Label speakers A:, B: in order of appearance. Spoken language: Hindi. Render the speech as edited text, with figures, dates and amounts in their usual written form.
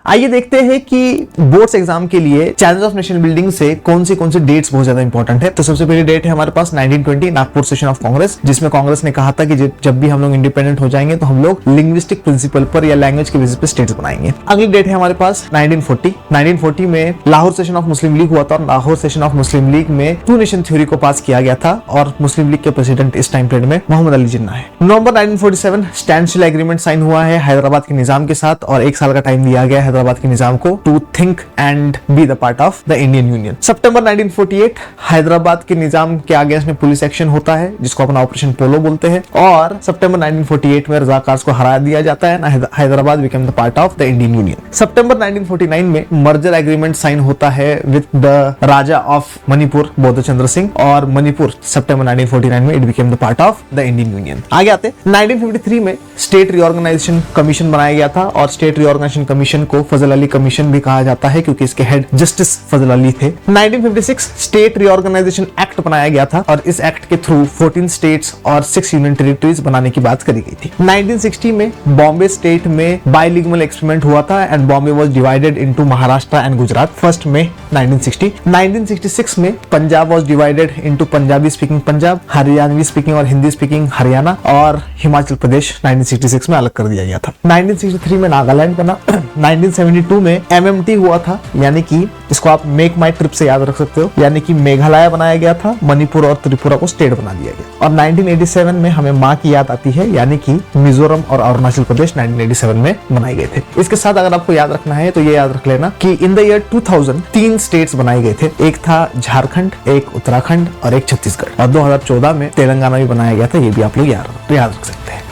A: आइए देखते हैं कि बोर्ड्स एग्जाम के लिए चैलेंज ऑफ नेशन बिल्डिंग से कौन सी डेट्स बहुत ज्यादा इंपॉर्टेंट है। तो सबसे पहली डेट है हमारे पास 1920 नागपुर सेशन ऑफ कांग्रेस, जिसमें कांग्रेस ने कहा था कि जब भी हम लोग इंडिपेंडेंट हो जाएंगे तो हम लोग लिंग्विस्टिक प्रिंसिपल पर या लैंग्वेज के बेसिस पे स्टेट्स बनाएंगे। अगली डेट है हमारे पास 1940 में Lahore session of Muslim league हुआ था और Lahore session of Muslim league में टू नेशन थ्योरी को पास किया गया था और मुस्लिम लीग के प्रेसिडेंट इस टाइम पीरियड में मोहम्मद अली जिन्ना है। नवंबर 1947 स्टैंडस्टिल एग्रीमेंट साइन हुआ है हैदराबाद के निजाम के साथ और 1 साल का टाइम दिया गया हैदराबाद के निजाम को to think and be the part of the Indian Union. सितंबर 1948 हैदराबाद के निजाम के अगेंस्ट में पुलिस एक्शन होता है जिसको अपना ऑपरेशन पोलो बोलते हैं और सितंबर 1948 में रजाकार्स को हरा दिया जाता है। Hyderabad become the part of the Indian Union. सितंबर 1949 में मर्जर एग्रीमेंट साइन होता है with the Raja of Manipur Bodh Chandra Singh और मणिपुर सितंबर 1949 में it became the part of the Indian Union. आगे आते 1953 में स्टेट रीऑर्गेनाइजेशन कमीशन बनाया गया था और स्टेट रीऑर्गेनाइजेशन कमीशन को फजल अली कमीशन भी कहा जाता है क्योंकि इसके हेड जस्टिस फजल अली थे। 1956 स्टेट रीऑर्गेनाइजेशन एक्ट बनाया गया था और इस एक्ट के थ्रू 14 स्टेट्स और 6 यूनियन टेरिटरीज बनाने की बात करी गई थी। 1960 में बॉम्बे स्टेट में बाइलिंगुअल एक्सपेरिमेंट हुआ था and Bombay was divided into Maharashtra and Gujarat 1 मई 1960। 1966 में Punjab was divided into Punjabi speaking Punjab, Haryanvi speaking और हिंदी स्पीकिंग हरियाणा और हिमाचल प्रदेश 1966 में अलग कर दिया गया था। 1963 में नागालैंड बना। 1972 में MMT हुआ था यानी कि इसको आप मेक माई ट्रिप से याद रख सकते हो, यानी कि मेघालय बनाया गया था, मणिपुर और त्रिपुरा को स्टेट बना दिया गया। और 1987 में हमें माँ की याद आती है यानी कि मिजोरम और अरुणाचल प्रदेश 1987 में बनाए गए थे। इसके साथ अगर आपको याद रखना है तो ये याद रख लेना कि इन द ईयर 2000 3 स्टेट्स बनाए गए थे। एक था झारखंड, एक उत्तराखंड और एक छत्तीसगढ़ और 2014 में तेलंगाना भी बनाया गया था। ये भी आप लोग याद रख सकते हैं।